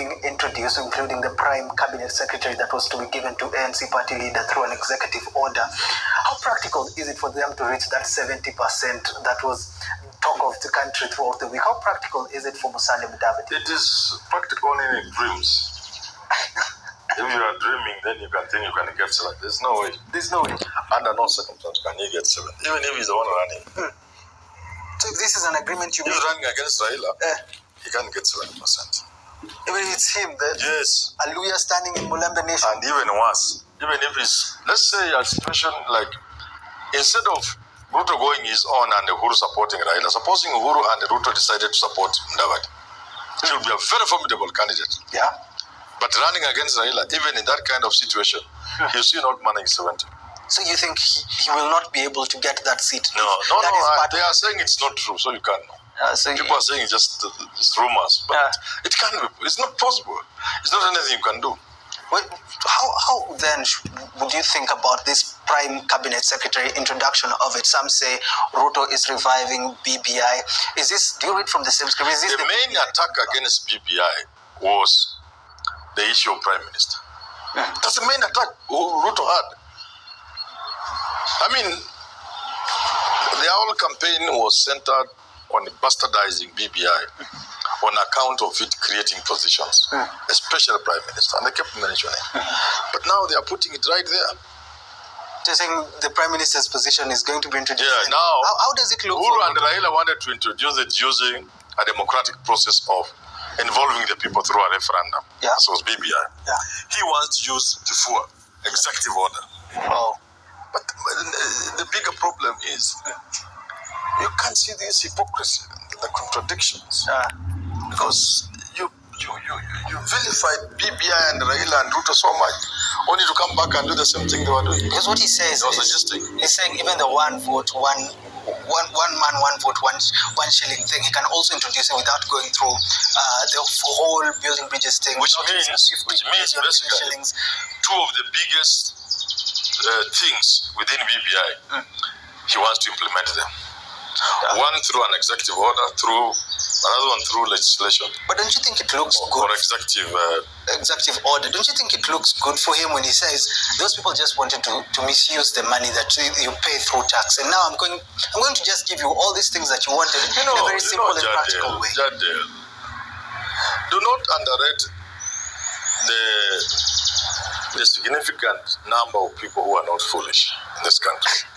being introduced, including the Prime Cabinet Secretary that was to be given to ANC party leader through an executive order. How practical is it for them to reach that 70% that was talk of the country throughout the week? How practical is it for Musalia Mudavadi? It is practical in dreams. If you are dreaming, then you can think you can get 7. There's no way. There's no way. Under no circumstance can he get 7. Even if he's the one running. So if this is an agreement you he's running against Raila, he can't get 7%. Even if it's him, then yes. Aluya standing in Mulembe Nation. And even worse, even if it's, let's say a situation like, instead of Ruto going his own and Uhuru supporting Raila, supposing Uhuru and Ruto decided to support Mudavadi, he will be a very formidable candidate. Yeah. But running against Raila, even in that kind of situation, he'll still not manage 70. So you think he will not be able to get that seat? No. They are saying it's not true, so you can't know. So people are saying it's just rumors, but it can't be. It's not possible. It's not anything you can do. Well, how then would you think about this Prime Cabinet Secretary introduction of it? Some say Ruto is reviving BBI. Is this? Do you read from the same script? Is this the main attack against BBI was the issue of Prime Minister. That's the main attack Ruto had. I mean, the whole campaign was centered on bastardizing BBI on account of it creating positions, especially Prime Minister, and they kept mentioning it. But now they are putting it right there. They're saying the Prime Minister's position is going to be introduced. Yeah, now, how does it look? Uhuru and Raila wanted to introduce it using a democratic process of involving the people through a referendum. Yeah. This was BBI. Yeah. He wants to use the full executive order. Oh. But the bigger problem is you can't see this hypocrisy, the contradictions. Because you vilified BBI and Raila and Ruto so much, only to come back and do the same thing they were doing. Because what he says he's saying even the one man, one vote, one shilling thing, he can also introduce it without going through the whole building bridges thing. Which means basically two of the biggest things within BBI, he wants to implement them. One through an executive order, another one through legislation. But don't you think it looks good? Or executive order. Don't you think it looks good for him when he says those people just wanted to misuse the money that you pay through tax, and now I'm going to just give you all these things that you wanted in a very simple and practical way. Do not underrate the significant number of people who are not foolish in this country.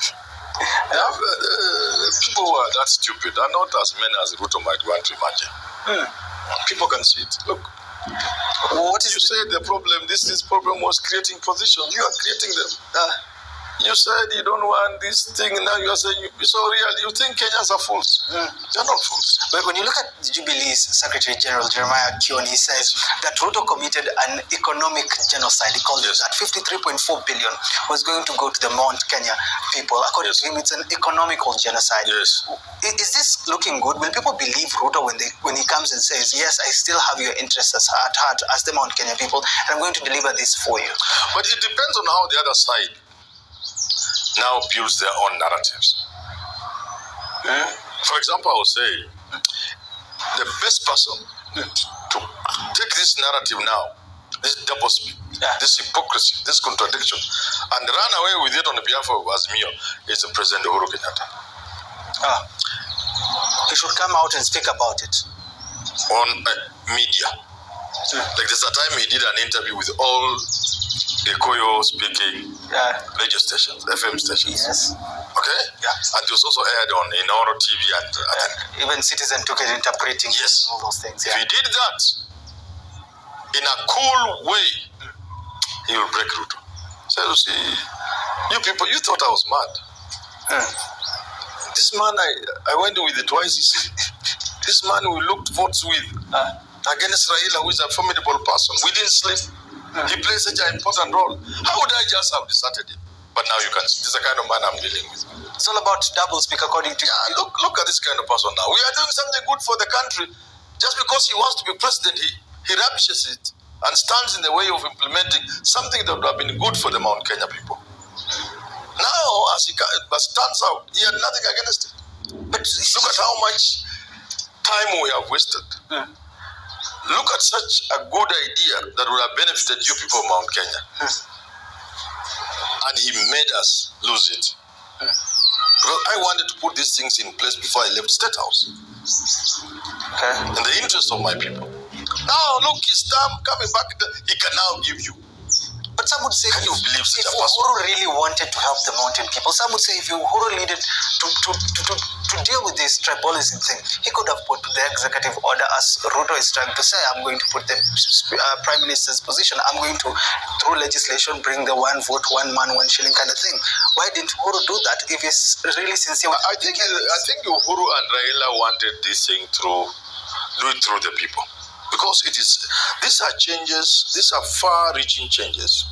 People who are that stupid are not as many as Ruto might want to imagine. People can see it. Look, what you say the problem? This problem was creating positions. You are creating them. You said you don't want this thing. Now you are saying you're so real. You think Kenyans are fools? They're not fools. But when you look at Jubilee's Secretary General Jeremiah Kioni, he says that Ruto committed an economic genocide. He calls it that 53.4 billion was going to go to the Mount Kenya people. According to him, it's an economical genocide. Yes. Is this looking good? Will people believe Ruto when he comes and says, yes, I still have your interests at heart as the Mount Kenya people, and I'm going to deliver this for you? But it depends on how the other side now builds their own narratives. For example, I would say the best person to take this narrative now, this doublespeak, this hypocrisy, this contradiction, and run away with it on behalf of Azimio is the President Uhuru Kenyatta. He should come out and speak about it on media. Like there's a time he did an interview with all Kikuyu speaking radio stations, FM stations. Yes. Okay? Yeah. And it was also aired on Oro TV and even Citizen took it interpreting all those things. If he did that in a cool way, he will break Ruto. So you see, you people, you thought I was mad. This man I went with it twice. You see, this man we looked votes with against Raila, who is a formidable person. We didn't sleep. He plays such an important role. How would I just have deserted him? But now you can see, this is the kind of man I'm dealing with. It's all about doublespeak according to you. Look at this kind of person now. We are doing something good for the country. Just because he wants to be president, he rubbishes it and stands in the way of implementing something that would have been good for the Mount Kenya people. Now, as it turns out, he had nothing against it. But look at how much time we have wasted. Look at such a good idea that would have benefited you people of Mount Kenya. And he made us lose it. Because I wanted to put these things in place before I left State House. Okay. In the interest of my people. Now, look, his term coming back, he can now give you. But some would say Can you believe such if a person? Uhuru really wanted to help the mountain people, some would say if Uhuru needed to deal with this tribalism thing, he could have put the executive order as Ruto is trying to say, I'm going to put the Prime Minister's position, I'm going to, through legislation, bring the one vote, one man, one shilling kind of thing. Why didn't Uhuru do that if he's really sincere? I think Uhuru and Raila wanted this thing do it through the people. Because these are changes, these are far-reaching changes.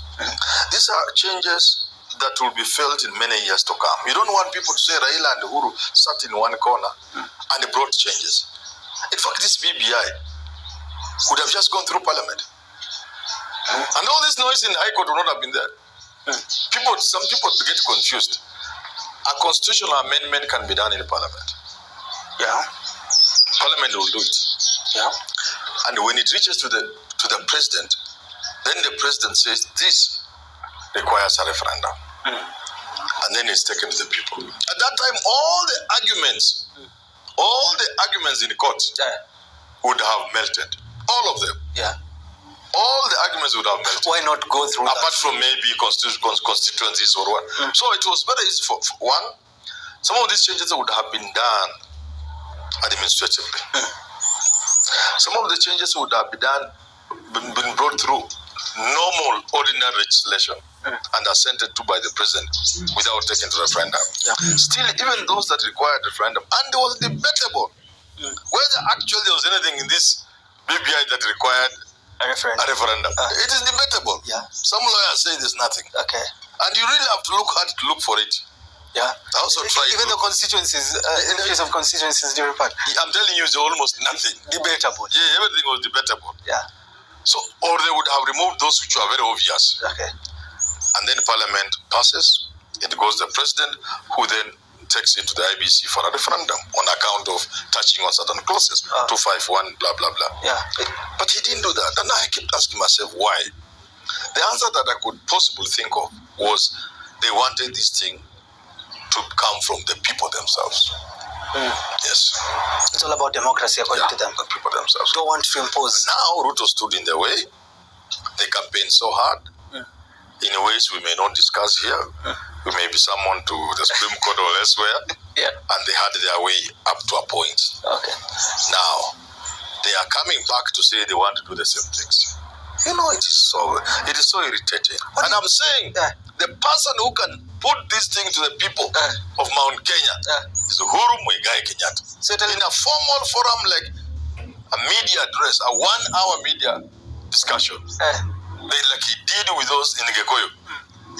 These are changes that will be felt in many years to come. You don't want people to say Raila and Uhuru sat in one corner and they brought changes. In fact, this BBI would have just gone through Parliament. And all this noise in High Court would not have been there. Some people get confused. A constitutional amendment can be done in Parliament. Yeah. Parliament will do it. Yeah. And when it reaches to the president, then the president says this requires a referendum. And then it's taken to the people. At that time, all the arguments in the court would have melted. All of them. Yeah. All the arguments would have melted. Why not go through apart from maybe constituencies or what. So it was very easy for one. Some of these changes would have been done administratively. Some of the changes would have been brought through normal, ordinary legislation and assented to by the president without taking to referendum. Yeah. Still, even those that required referendum, and it was debatable whether actually there was anything in this BBI that required a referendum. It is debatable. Yeah. Some lawyers say there's nothing. Okay. And you really have to look hard to look for it. Yeah. I also tried. Even the constituencies, in the case of constituencies, they report. I'm telling you, it's almost nothing. Debatable. Yeah, everything was debatable. Yeah. So, or they would have removed those which were very obvious. Okay. And then Parliament passes, it goes to the president, who then takes it to the IBC for a referendum on account of touching on certain clauses, 251, blah, blah, blah. Yeah. But he didn't do that. And I kept asking myself, why? The answer that I could possibly think of was they wanted this thing to come from the people themselves. Yes. It's all about democracy according to them. The people themselves. Don't want to impose. Now, Ruto stood in the way. They campaigned so hard in ways we may not discuss here. We may be summoned to the Supreme Court or elsewhere. Yeah. And they had their way up to a point. Okay. Now, they are coming back to say they want to do the same things. You know, it is so irritating. And I'm saying the person who can put this thing to the people of Mount Kenya is Uhuru Muigai Kenyatta. So in a formal forum like a media address, a 1-hour media discussion, like he did with us in Kikuyu,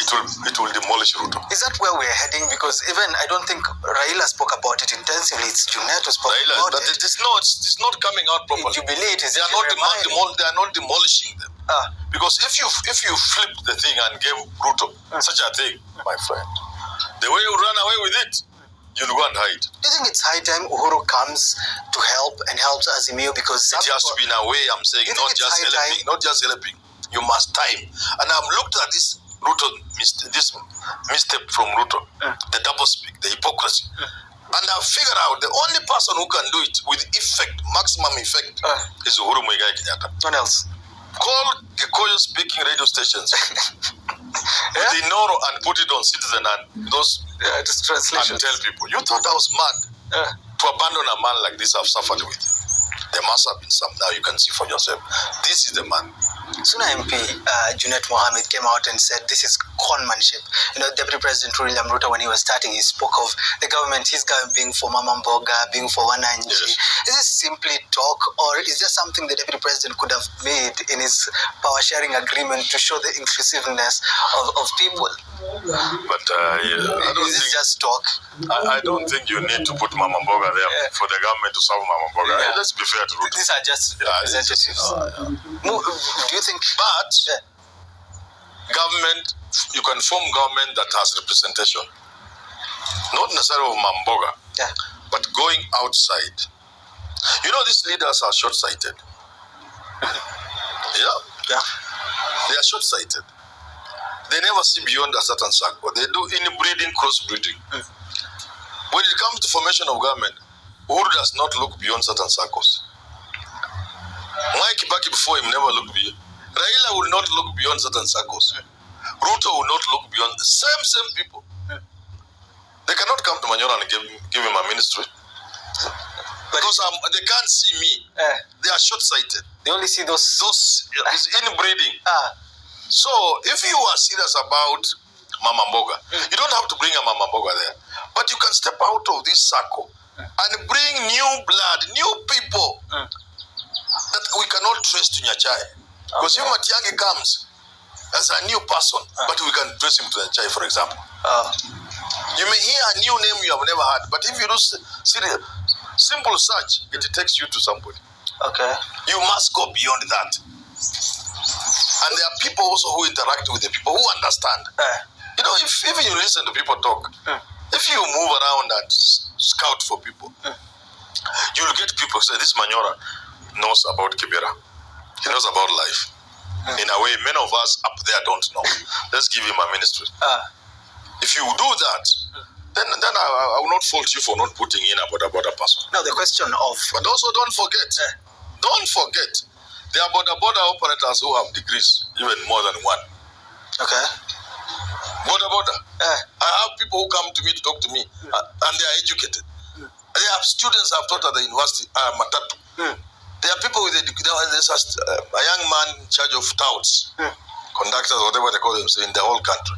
it will demolish Ruto. Is that where we're heading? Because even I don't think Raila spoke about it intensively. It's Junet who spoke about it. It's not coming out properly. Jubilee, it is. They are not demolishing them. Because if you flip the thing and gave Ruto such a thing, my friend, the way you run away with it, you'll go and hide. Do you think it's high time Uhuru comes to help and helps Azimio? Because it has to be in a way, I'm saying, not just helping. You must time. And I've looked at this Ruto, this misstep from Ruto, the double speak, the hypocrisy. And I've figured out the only person who can do it with effect, maximum effect, is Uhuru Muigai Kenyatta. What else? Call Kikuyu speaking radio stations. With Inoro and put it on Citizen and those translations. And tell people, you thought I was mad to abandon a man like this I've suffered with. There must have been some. Now you can see for yourself. This is the man. Suna MP Junet Mohammed came out and said this is conmanship. You know, Deputy President William Ruto, when he was starting, he spoke of the government, his government being for Mama Mboga, being for Wananchi. Yes. Is this simply talk, or is there something the Deputy President could have made in his power sharing agreement to show the inclusiveness of people? But I don't think just talk. I don't think you need to put Mama Mboga there for the government to solve Mama Mboga. Let's be fair to Ruto. These are just representatives. Do you think? But government, you can form government that has representation, not necessarily of Mamboga, but going outside. You know, these leaders are short-sighted. Yeah. They are short-sighted. They never see beyond a certain circle. They do inbreeding, cross-breeding. When it comes to formation of government, Uhuru does not look beyond certain circles. Mwai Kibaki before him never looked beyond. Raila will not look beyond certain circles. Ruto will not look beyond the same people. They cannot come to Manyora and give him a ministry. Because they can't see me. They are short-sighted. They only see those is inbreeding. So if you are serious about Mama Mboga, you don't have to bring a Mama Mboga there. But you can step out of this circle and bring new blood, new people that we cannot trace to Nyachai. Because if Matiang'i comes as a new person, but we can trace him to Nyachai, for example. You may hear a new name you have never heard, but if you do simple search, it takes you to somebody. Okay. You must go beyond that. And there are people also who interact with the people, who understand. You know, if even you listen to people talk, if you move around and scout for people, you'll get people say, this Manyora knows about Kibera. He knows about life. In a way, many of us up there don't know. Let's give him a ministry. If you do that, then I will not fault you for not putting in a border person. Now the question of... But also don't forget, there are border operators who have degrees, even more than one. Okay. Border. I have people who come to me to talk to me, and they are educated. They have students I've taught at the university, Matatu. There are people with there's a young man in charge of touts, conductors, whatever they call them, in the whole country.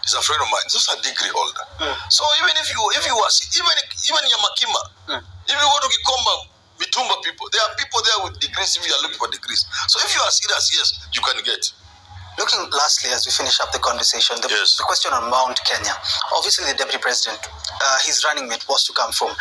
He's a friend of mine. He's just a degree holder. So even if you are even Yamakima, if you go to Gikomba, Mitumba people, there are people there with degrees if you are looking for degrees. So if you are serious, yes, you can get. Looking lastly, as we finish up the conversation, the question on Mount Kenya. Obviously, the deputy president, his running mate was to come from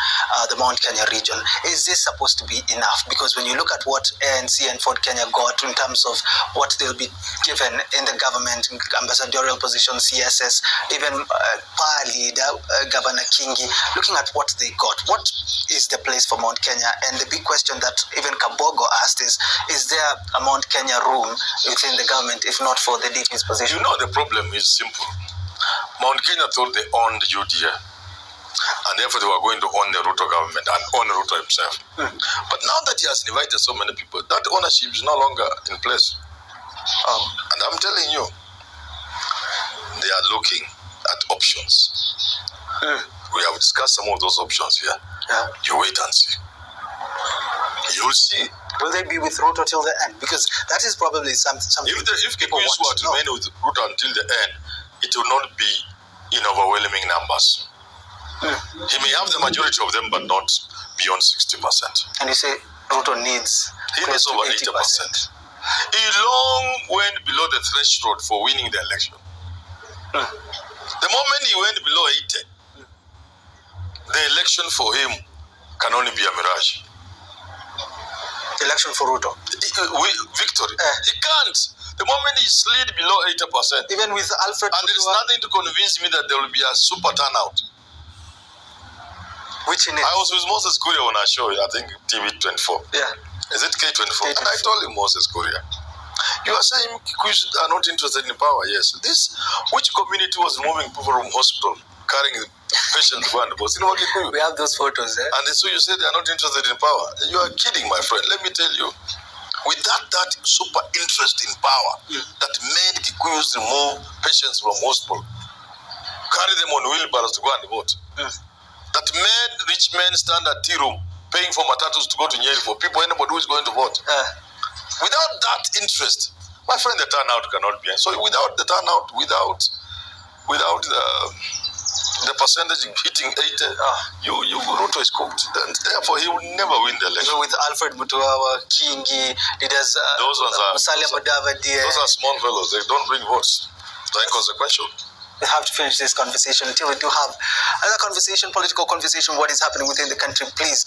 the Mount Kenya region. Is this supposed to be enough? Because when you look at what ANC and Ford Kenya got in terms of what they'll be given in the government, ambassadorial positions, CSS, even power leader, Governor Kingi, looking at what they got, what is the place for Mount Kenya? And the big question that even Kabogo asked is there a Mount Kenya room within the government, if not for the DP's position? You know, the problem is simple. Mount Kenya thought they owned UDA, and therefore they were going to own the Ruto government and own Ruto himself. But now that he has invited so many people, that ownership is no longer in place. And I'm telling you, they are looking at options. We have discussed some of those options here. You wait and see. You'll see. Will they be with Ruto till the end? Because that is probably something. If Kikuyu were to remain with Ruto until the end, it will not be in overwhelming numbers. He may have the majority of them, but not beyond 60%. And you say Ruto needs over 80%. He long went below the threshold for winning the election. The moment he went below 80, the election for him can only be a mirage. Election for Ruto. Victory. He can't. The moment he slid below 80%. Even with Alfred. And there is nothing to convince me that there will be a super turnout. Which in it? I was with Moses Kuria on our show, I think TV24. Is it K24? And I told him, Moses Kuria, you are saying Kikuyu are not interested in power. Yes. Which community was moving people from hospital, carrying patients to Kikuyu? We have those photos, And so you say they are not interested in power. You are kidding, my friend. Let me tell you, without that super interest in power that made Kikuyus remove patients from hospital, carry them on wheelbarrows to go and vote, that made rich men stand at tea room, paying for matatus to go to Nyeri for people, anybody who is going to vote. Without that interest, my friend, the turnout cannot be. So without the turnout, without the percentage hitting 80, Ruto is cooked. And therefore, he will never win the election. With Alfred Mutuawa, Kingi, leaders, those are small fellows. They don't bring votes. They're inconsequential. We have to finish this conversation until we do have another conversation, political conversation, what is happening within the country. Please